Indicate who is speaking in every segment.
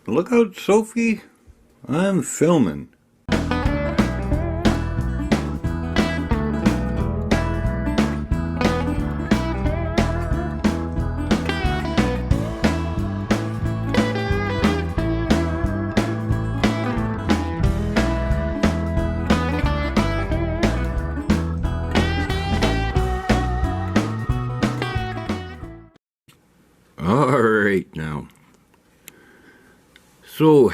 Speaker 1: Look out, Sophie. I'm filming. All right now. So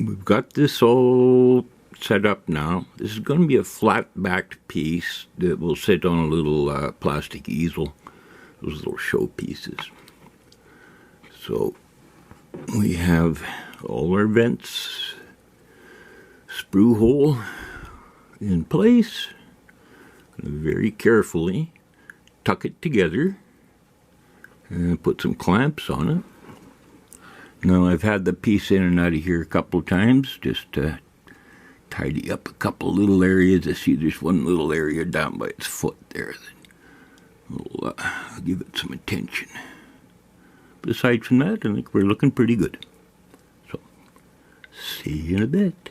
Speaker 1: we've got this all set up now. This is going to be a flat-backed piece that will sit on a little plastic easel, those little show pieces. So we have all our vents, sprue hole in place. Very carefully tuck it together and put some clamps on it. Now I've had the piece in and out of here a couple of times just to tidy up a couple of little areas. I see there's one little area down by its foot there that will give it some attention. But aside from that, I think we're looking pretty good. So, see you in a bit.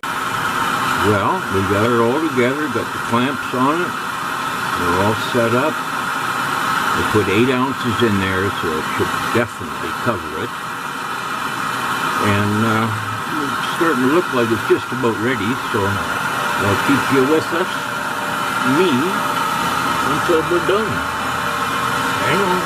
Speaker 1: Well, we got it all together, got the clamps on it. We're all set up. We put 8 ounces in there, so it should definitely cover it. And it's starting to look like it's just about ready, so I'll keep you with us, me, until we're done. Hang on.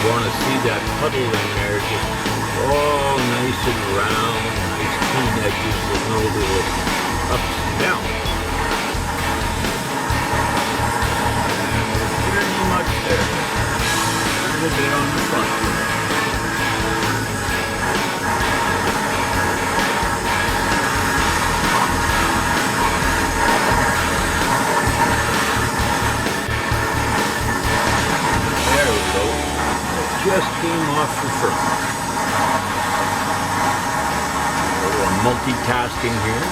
Speaker 1: Want to see that puddle in there, just all nice and round, nice clean edges with no little ups and downs. And we're pretty much there. A little bit on the front. There we go. Just came off the front. A little multitasking here.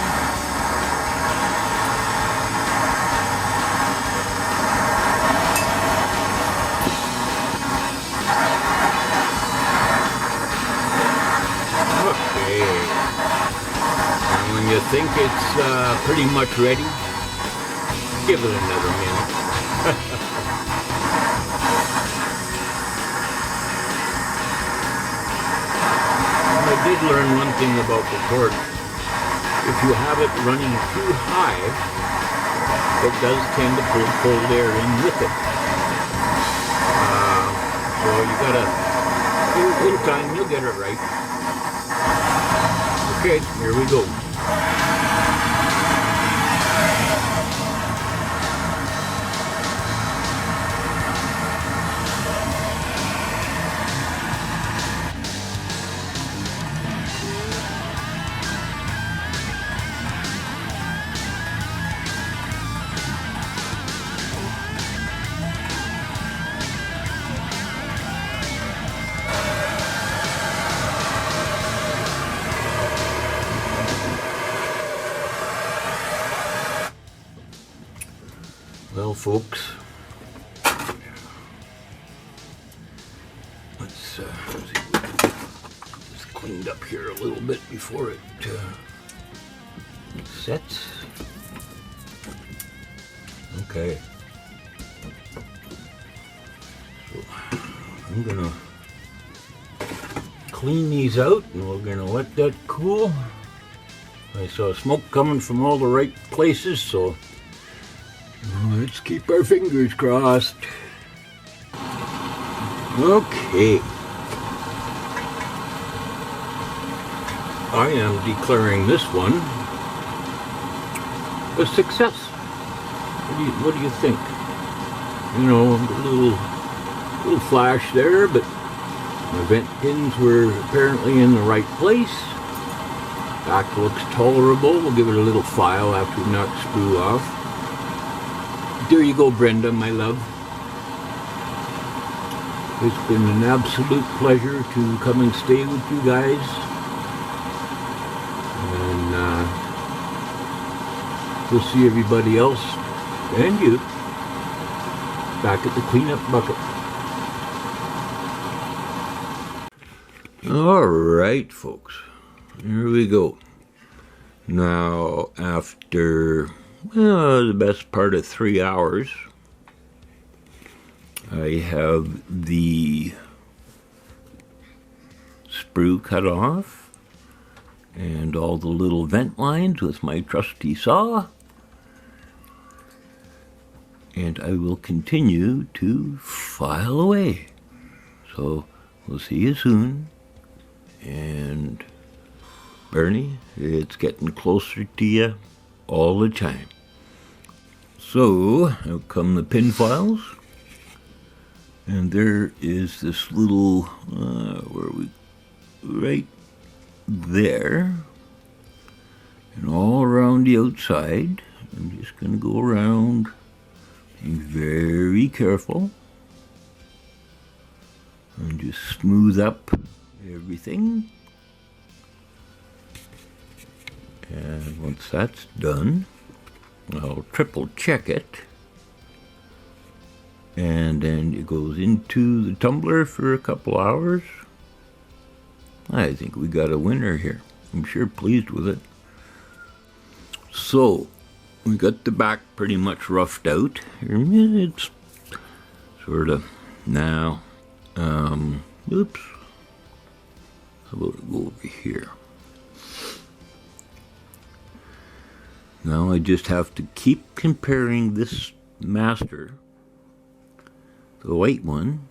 Speaker 1: Okay. And when you think it's pretty much ready, give it another minute. I did learn one thing about the torch. If you have it running too high, it does tend to pull cold air in with it. So you gotta give it a little time, you'll get it right. Okay, here we go. Well, folks, let's see, just cleaned up here a little bit before it sets. Okay, so I'm gonna clean these out and we're gonna let that cool. I saw smoke coming from all the right places, so let's keep our fingers crossed. Okay. I am declaring this one a success. What do you think? You know, a little flash there, but my vent pins were apparently in the right place. Back looks tolerable. We'll give it a little file after we knock the sprue off. There you go, Brenda, my love. It's been an absolute pleasure to come and stay with you guys. And we'll see everybody else and you back at the cleanup bucket. All right, folks. Here we go. Now, after the best part of 3 hours, I have the sprue cut off and all the little vent lines with my trusty saw. And I will continue to file away. So we'll see you soon. And Bernie, it's getting closer to you all the time. So out come the pin files. And there is this little, right there. And all around the outside. I'm just going to go around, being very careful. And just smooth up everything. And once that's done, I'll triple check it. And then it goes into the tumbler for a couple hours. I think we got a winner here. I'm sure pleased with it. So, we got the back pretty much roughed out. It's sort of now. Oops. How about it go over here? Now I just have to keep comparing this master, the white one,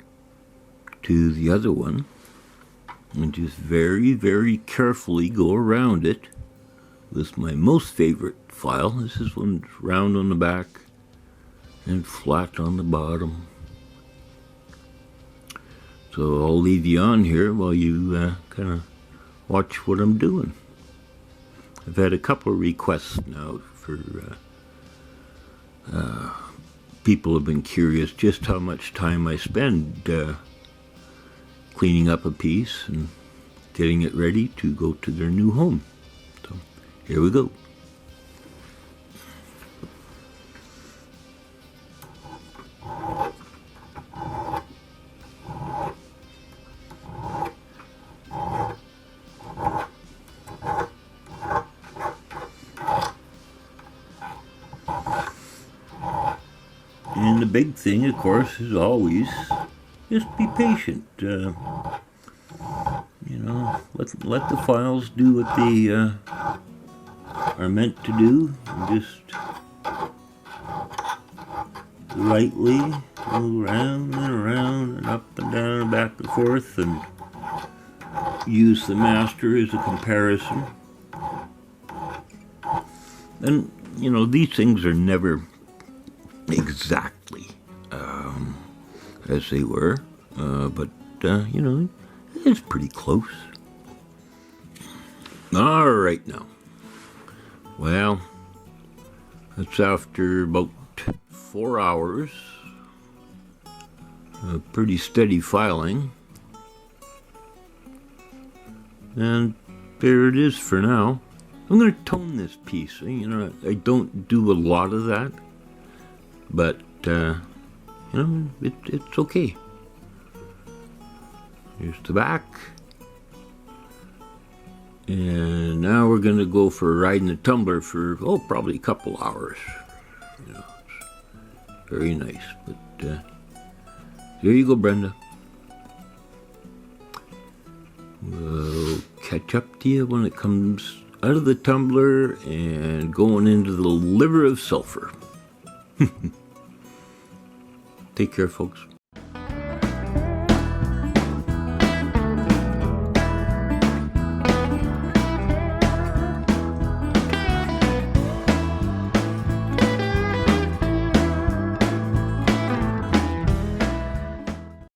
Speaker 1: to the other one, and just very, very carefully go around it with my most favorite file. This is one's round on the back and flat on the bottom. So I'll leave you on here while you kind of watch what I'm doing. I've had a couple of requests now for people have been curious just how much time I spend cleaning up a piece and getting it ready to go to their new home. So here we go. And the big thing, of course, is always just be patient. Let the files do what they are meant to do. And just lightly go around and around and up and down and back and forth, and use the master as a comparison. And these things are never exactly as they were, but it's pretty close. All right now. Well, that's after about 4 hours. Pretty steady filing. And there it is for now. I'm going to tone this piece. I don't do a lot of that. But, it's okay. Here's the back. And now we're going to go for a ride in the tumbler for, probably a couple hours. It's very nice. But there you go, Brenda. We'll catch up to you when it comes out of the tumbler and going into the liver of sulfur. Take care, folks.